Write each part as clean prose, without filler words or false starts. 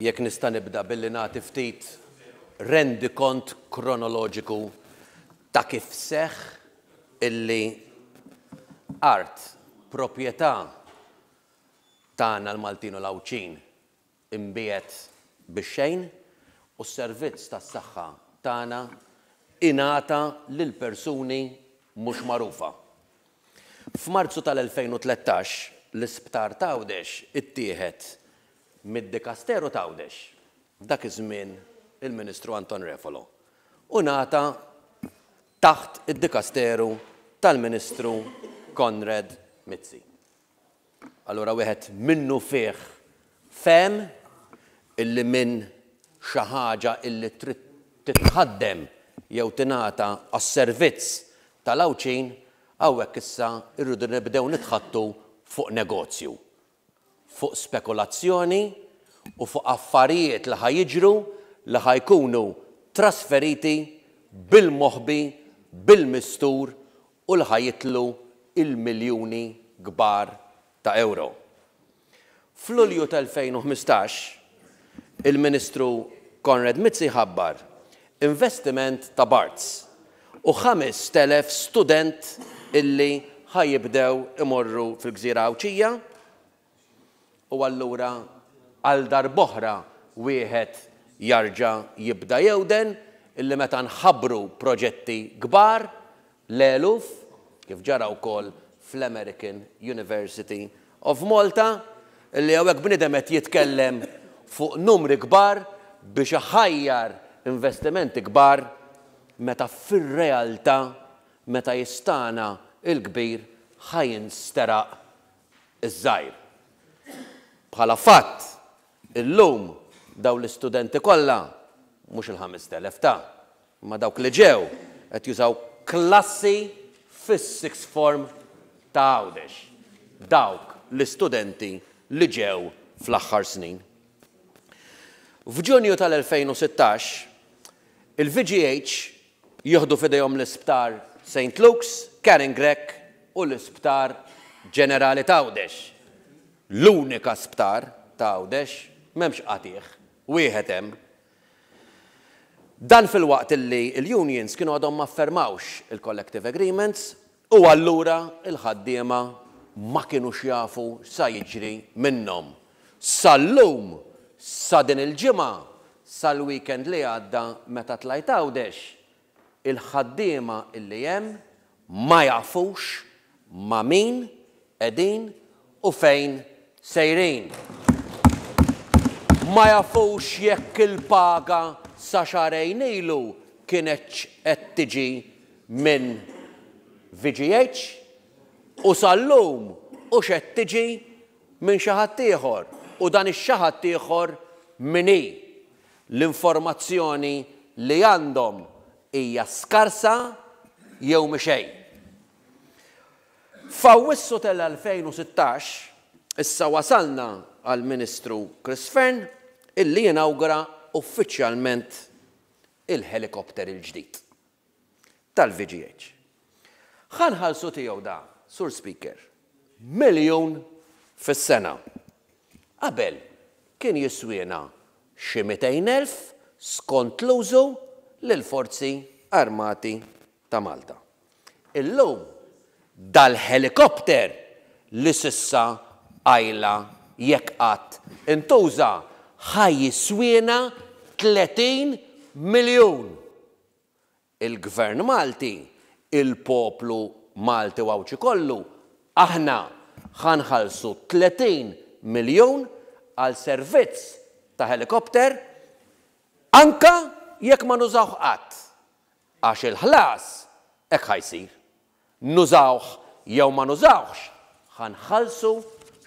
Jekk nista' nibda billi nagħti ftit rendikont kronoloġiku ta' kif seħħ illi art proprjetà tagħna l-Maltin u l-Awċin imbiegħet bix-xejn u s-servizz tas-saħħa tagħna ingħata lil persuni mhux magħrufa. F'Marzu tal-2013 l-Isptar ta' Għawdex ittieħed mid-Dikasteru ta' Għawdex, dak iż-żmien il-Ministru Anton Refolo, u ngħata taħt id-Dikasteru tal-Ministru Konrad Mizzi. Allura wieħed minnu fih fehm illi minn xi ħaġa illi trid titħaddem jew tingħata għas-servizz tal-Awċin hawnhekk issa rridu nibdew nitħattu fuq negozju, fuq spekulazzjoni u fuq affarijiet li ħajjiġru li ħajkunu trasferiti bil-moħbi, bil-mistur u li ħajitlu il-miljuni kbar ta' euro. F'Lulju tal-2015 il-Ministru Konrad Mizzi ħabbar investiment ta' Barts u 5,000 student illi ħajibdew imorru fil-Gżira Awċija u allura għal darb'oħra wieħed jarġa' jibda jewden illi meta nħabbru proġetti kbar l-eluf kif ġara wkoll fl-American University of Malta illi hawnhekk bniedem qed jitkellem fuq numri kbar biex iħajjar investimenti kbar meta fir-realtà meta jistana il-kbir ħajinsteraq iż-żgħir. Bħala fatt, illum daw l-istudenti kollha mhux il-5,000 ma dawk li ġew qed jużaw klassi fis-sixth form ta' Għawdex. Dawk l-istudenti li ġew fl-aħħar snin. F'Ġunju tal-2016 il-VGH jieħdu f'idejhom l-Isptar St. Luke's, Karen Grek u l-Isptar Ġenerali ta' Għawdex. L-unika sptar ta' Għawdex m'hemmx qatih, wieħed hemm. Dan fil-waqt illi l-unions kienu għadhom ma ffermawx il-collective agreements u allura il-ħaddiema ma kinux jafu sa jiġri minnhom. Sal-lum, sa din il-ġimgħa, sal-weekend li għadda meta tlajt Għawdex, il-ħaddiema illi hemm ma jafux ma' min qegħdin u fejn sejrin. Ma jafux jekk il-paga sa xarejn ilu kienet qed tiġi minn VGH u sal-lum u x'qed tiġi minn xi ħadd ieħor u dan ix-xi ħadd ieħor min hi. L-informazzjoni li għandhom hija skarsa jew mixejn. F'Awwissu tal-2016 issa wasalna għall-Ministru Chris Fearn illi jinawgura uffiċjalment il-helikopter il-ġdid tal-VGH. Ħanħallsu tiegħu da, Sur Speaker, $1 miljun fis-sena. Qabel kien jiswiena xi 200,000 skont l-użu lill-Forzi Armati ta' Malta. Illum dal-helikopter li s'issa għajla jekk qatt intuża ħaj jiswiena 30 miljun. Il-Gvern Malti, il-poplu Malti u Awċi kollu, aħna ħanħallsu 30 miljun għal servizz ta' helikopter anka jekk ma nużawh qatt. Għax il-ħlas hekk ħajsir. Nużawh jew ma nużawhx, ħanħallsu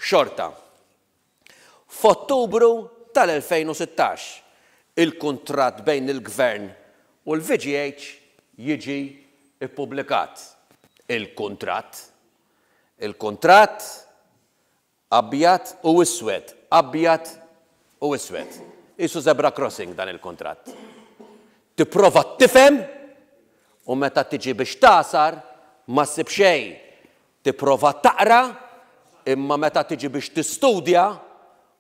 xorta. F'Ottubru tal-2016 il-kuntratt bejn il-Gvern u l-VGH jiġi ippubblikat. Il-kuntratt abjad u iswed, abjad u iswed. Isu zebra crossing dan il-kuntratt. Tipprova tifhem u meta tiġi biex tasar ma ssib xejn. Tipprova taqra imma meta tiġi biex tistudja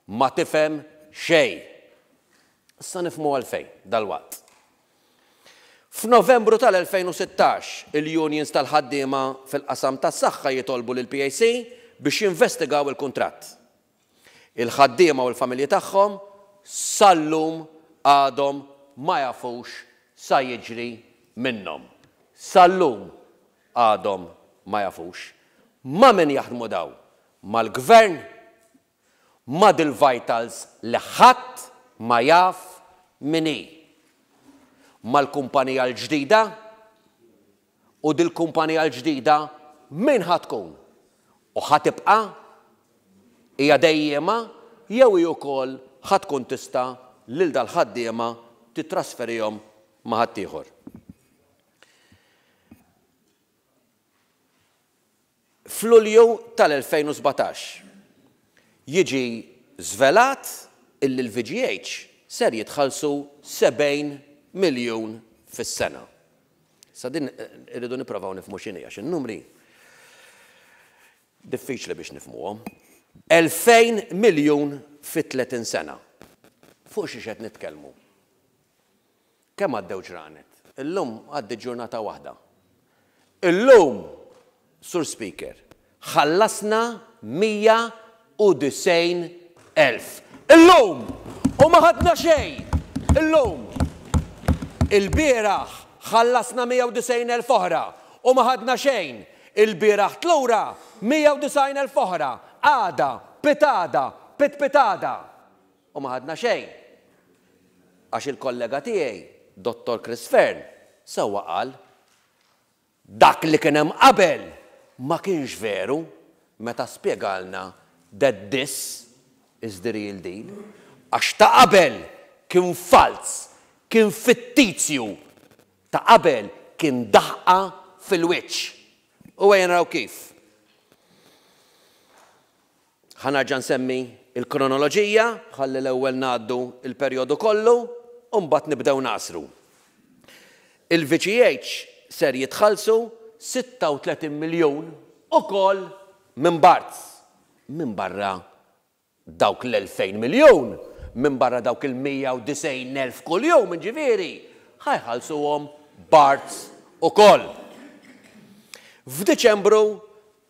ma tifhem xejn. Issa nifhmu għalfejn dal-waqt. F'Novembru tal-2016 il-unions tal-ħaddiema fil-qasam tas-saħħa jitolbu lill-PAC biex jinvestigaw il-kuntratt. Il-ħaddiema u l-familji tagħhom sal-lum għadhom ma jafux sa jiġri minnhom. Sal-lum għadhom ma jafux. Ma' min jaħdmu daw? Mal-gvern? Ma' dil-vitals li ħadd ma jaf min hi. Mal-kumpanija l-ġdida? U dil-kumpanija l-ġdida min ħadd tkun? U ħatibqa' hija dejjema jew hi wkoll ħadd tkun tista' lil dal-ħaddiema titrasferihom ma' ħadd ieħor. F'Lulju tal-2017 jiġi żvelat illi l-VGH ser jitħallsu 70 miljun fis-sena. Sa din irridu nipprovaw nifhmu x'inhi għax in-numri diffiċli biex nifhmuhom. 2000 miljun fi 30 sena. Fuq xi qed nitkellmu. Kemm għaddew ġranet? Illum għaddi ġurnata waħda. Illum, Sur Speaker, ħallasna 190,000. Illum! U ma ħadna xejn! Illum! Il-bieraħ ħallasna 190,000 oħra u ma ħadna xejn. Il-bieraħ tlura 190,000 oħra. Għada, pitada, pitpitada. U ma ħadna xejn. Għax il-kollega tiegħi, Dottor Chris Fern, sewwa qal dak li kien hemm qabel ma kienx veru meta spjegalna that this is the real deal. Għax ta' qabel kien fals, kien fittizju, ta' qabel kien daħqa fil-wiċċ. U għajn raw kif. Ħanarġa' nsemmi il-kronoloġija, ħalli l-ewwel ngħaddu il-perjodu kollu, u mbagħad nibdew naqsru. Il-VGH ser jitħallsu 36 miljun ukoll minn Barts. Minn barra dawk l-2000 miljun, minn barra dawk il-190,000 kuljum, ġifieri, ħajħallsuhom Barts ukoll. F'Diċembru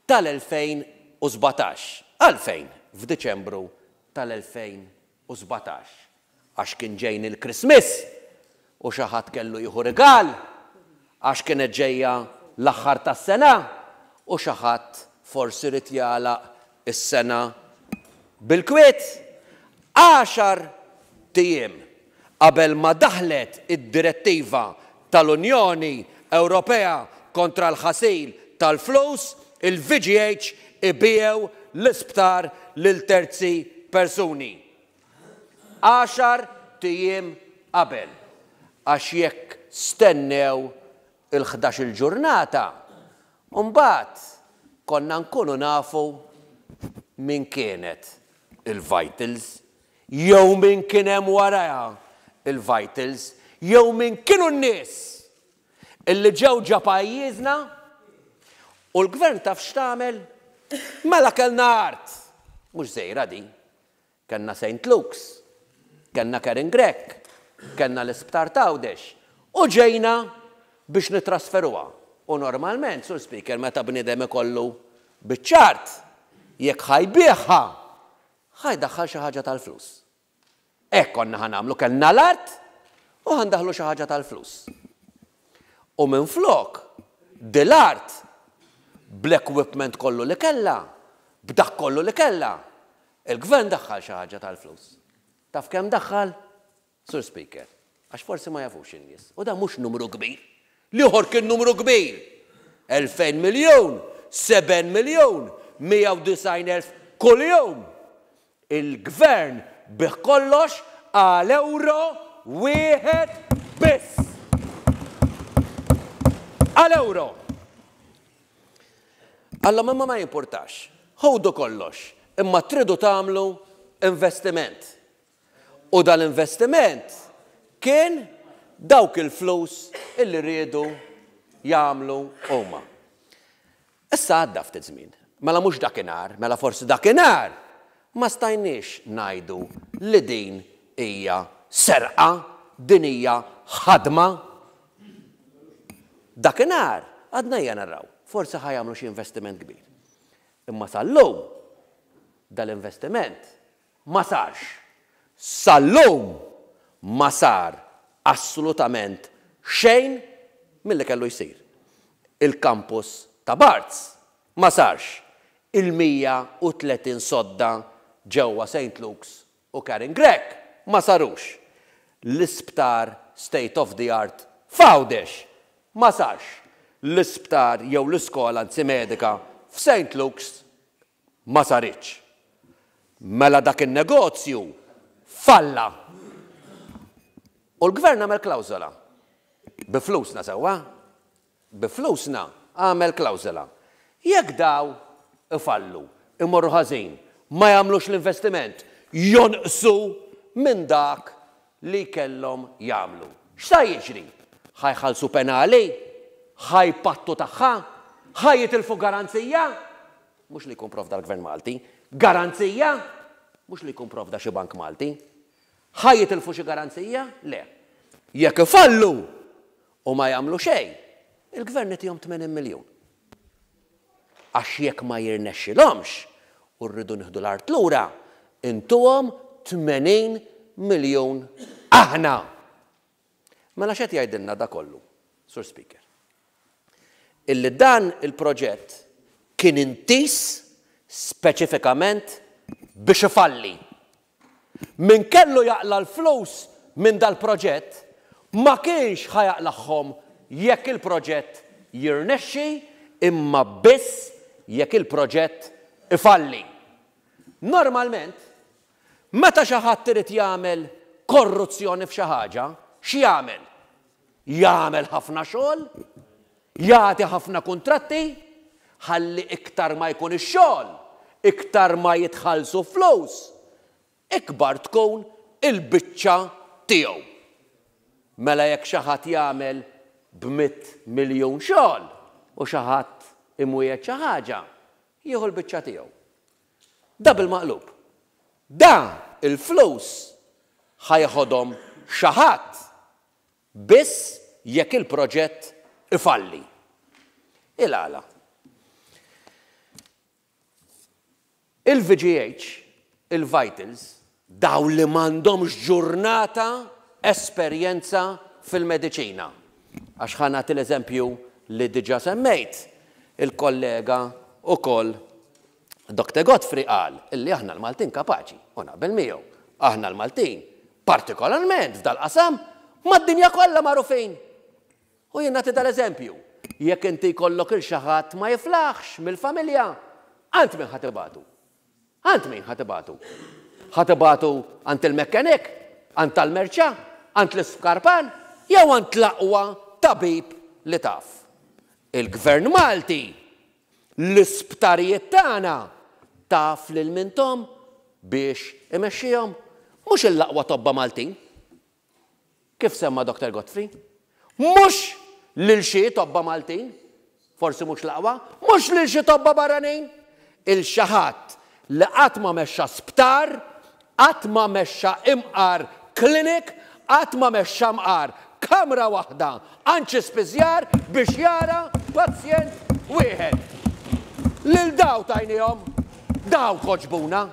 tal-2017. Għalfejn f'Diċembru tal-2017. Għax kien ġejn il-Christmas u xi ħadd kellu jieħu rigal, għax kienet ġejja l-aħħar tas-sena u xi ħadd forsi rid jagħlaq is-sena bil-kwiet. 10 tiem qabel ma daħlet id-direttiva tal-Unjoni Ewropea kontra l-ħasil tal-flus, il-VGH ibiew l-isptar lil terzi persuni. 10 tiem qabel. Għax jekk stennew il-11 ġurnata, mbagħad konna nkunu nafu min kienet il-vitals, jew min kien hemm waraha il-vitals, jew min kienu n-nies illi ġew ġa pajjiżna u l-gvern taf x'tagħmel? Mela kellna art. Mhux żgħira di. Kellna St. Luke's, kellna Karen Grek, kellna l-Isptar Tawdex u ġejna biex nitrasferuha. U normalment, Sur Speaker, meta bniedem ikollu biċ-ċart, jekk ħajbieħha, ħajdaħħal xi ħaġa tal-flus. Hekk konna ħanamlu, kellna l-art u ħandaħlu xi ħaġa tal-flus. U minflok dil-art bl-equipment kollu li kellha, b'dak kollu li kellha, il-gvern daħħal xi ħaġa tal-flus. Taf kemm daħħal? Sur Speaker, għax forsi ma jafux in-nies. U da mhux numru kbir. L-ieħor kien numru kbir. 2000 miljun, 7 miljun, 190,000 kull jum. Il-gvern bih kollox għal euro wieħed biss. Għal euro. Alla ma jimportax. Ħowdu kollox. Imma tridu tagħmlu investiment. U dal-investiment kien dawk il-flus illi rridu jagħmlu huma. Issa għadda ftit żmien. Mela mhux dakinhar, mela forsi dakinhar ma stajniex ngħidu li din hija serqa, dinija, ħadma. Dakinhar għadna naraw, forsi ħajamlu xi investiment kbir. Imma sal-lum dal-investiment ma sarx. Sal-lum ma sar assolutament xejn milli kellu jsir. Il-kampus ta' Barts ma sarx. Il-130 sodda ġewwa St. Luke's u Karen Grek ma sarux. L-isptar state of the art f'Għawdex ma sarx. L-isptar jew l-iskola anzi medika f'St. Luke's ma saritx. Mela dak in-negozju falla. U l-gvern għamel klawżola. Biflusna sewwa. Biflusna għamel klawżola. Jekk daw ifallu, imorru ħażin, ma jagħmlux l-investiment, jonqsu minn dak li kellhom jagħmlu. X'sa jiġri? Ħajħallsu penali? Ħajpattu tagħha? Ħajjitilfu garanzija? Mhux li jkun provda l-Gvern Malti. Garanzija? Mhux li jkun provda xi bank Malti. Ħajjitilfu xi garanzija? Le. Jekk ifallu u ma jagħmlu xejn, il-Gvern itihom 80 miljun. Għax jekk ma jirnexxilhomx u rridu nieħdu l-art lura, intuhom 80 miljun aħna. Mela x'qed jgħidilna da kollu, Sur Speaker? Illi dan il-proġett kien intis speċifikament biex ifalli. Min kellu jaqla l-flus minn dal-proġett ma kienx ħajaqlaħħom jekk il-proġett jirnexxi imma biss jekk il-proġett ifalli. Normalment, meta xi ħadd irid jagħmel korruzzjoni f'xi ħaġa, x'jagħmel? Jagħmel ħafna xogħol, jagħti ħafna kuntratti, ħalli iktar ma jkun ix-xogħol, iktar ma jitħallsu flus, ikbar tkun il-biċċa tiegħu. Mela jekk xi ħadd jagħmel b'100 miljun xogħol u xi ħadd imwiegħed xi ħaġa, jieħu l-biċċa tiegħu. Da bil-maqlub. Da il-flus ħajħodhom xi ħadd biss jekk il-proġett ifalli. Il-għala. Il-VGH, il-Vitals, daw li m'għandhomx ġurnata esperjenza fil-mediċina. Għax ħanat l-eżempju li diġà semmejt, il-kollega ukoll Dr. Godfrey qal illi aħna l-Maltin kapaċi, u naqbel miegħu. Aħna l-Maltin, partikolarment f'dal-qasam, mad-dinja kollha magħrufin. U jien nagħti dal-eżempju. Jekk inti jkollok il xi ħadd ma jiflaħx mill-familja, ant min ħatibatu. Ant min ħatibatu. Ħatibatu ant il-mekkanik, ant tal-merċa, ant l-iskarpan, jew ant l-aqwa tabib li taf. Il-Gvern Malti, l-isptarijiet tagħna taf lil mintom biex imexxihom. Mhux il-aqwa tobba Maltin. Kif semma Dr. Godfrey? Mhux lil xi tobba Maltin, forsi mhux l-aqwa, mhux lil xi tobba barranin. Il-xi ħadd li qatt ma mexxa sptar, qatt ma mexxa imqar klinik, qatt ma mexxa imqar kamra waħda anċi spiżjar biex jara pazjent wieħed. Lil daw tajnihom, daw koġbuna,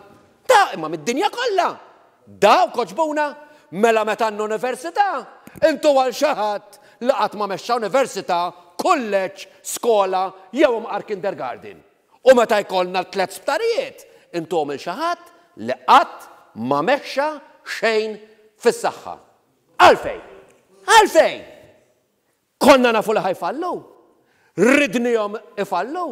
imma mid-dinja kollha. Daw koġbuna, mela meta għandna università, intu għal xi ħadd li qatt ma mexxa università, kulleġġ, skola jew imqar kindergarten. U meta jkollna 3 sptarijiet, intom il xi ħadd li qatt ma mexxa xejn fis-saħħa. Għalfejn? Għalfejn? Konna nafu li ħajfallu? Ridnihom ifallu?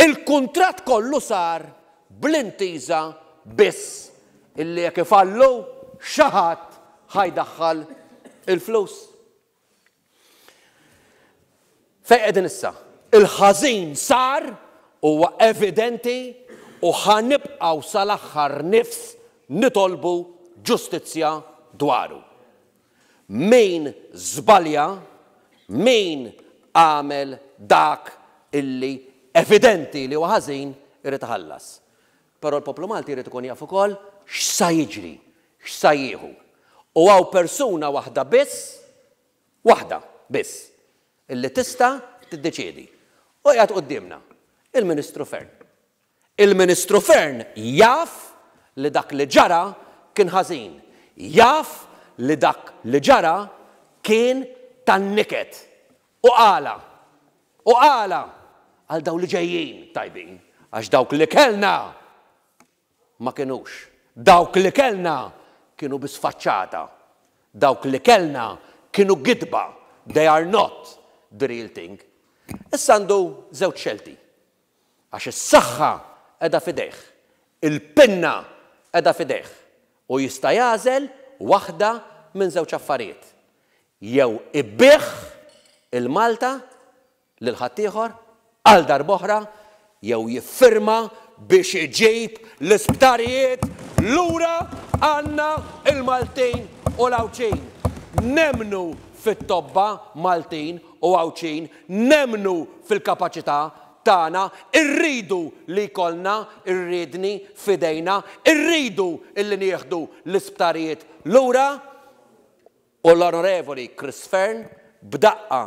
Il-kuntratt kollu sar bl-intiża biss illi jekk ifallu xi ħadd ħajdaħħal il-flus. Fejn qegħdin issa? Il-ħażin sar huwa evidenti u ħanibqgħu sal-aħħar nifs nitolbu ġustizzja dwaru. Min żbalja, min għamel dak illi evidenti li huwa ħażin irid iħallas. Però l-poplu Malti jrid ikun jaf ukoll x'sa jiġri, x'sa jieħu. U għaw persuna waħda biss, illi tista' tiddeċiedi. U qiegħed qudiemna, il-Ministru Fern. Il-Ministru Fern jaf li dak li ġara kien ħażin. Jaf li dak li ġara kien tan-niket. U qala għal daw li ġejjin tajbin, għax dawk li kellna ma kinux. Dawk li kellna kienu bisfaċċata. Dawk li kellna kienu gidba. They are not the real thing. Issa għandu żewġ xelti. Għax is-saħħa qiegħda fidejh, il-pinna qiegħda fidejh u jista' jagħżel waħda minn żewġ affarijiet. Jew ibbieħ il-Malta lil ħaddieħor għal darb'oħra jew jiffirma biex iġib l-isptarijiet lura għandna il-Maltin u l-Awċin. Nemmnu fit-tobba Maltin u Awċin, nemmnu fil-kapaċità tagħna, irridu li jkollna irriedni fidejna, irridu illi nieħdu l-isptarijiet lura u l-Onorevoli Chris Fern b'daqqa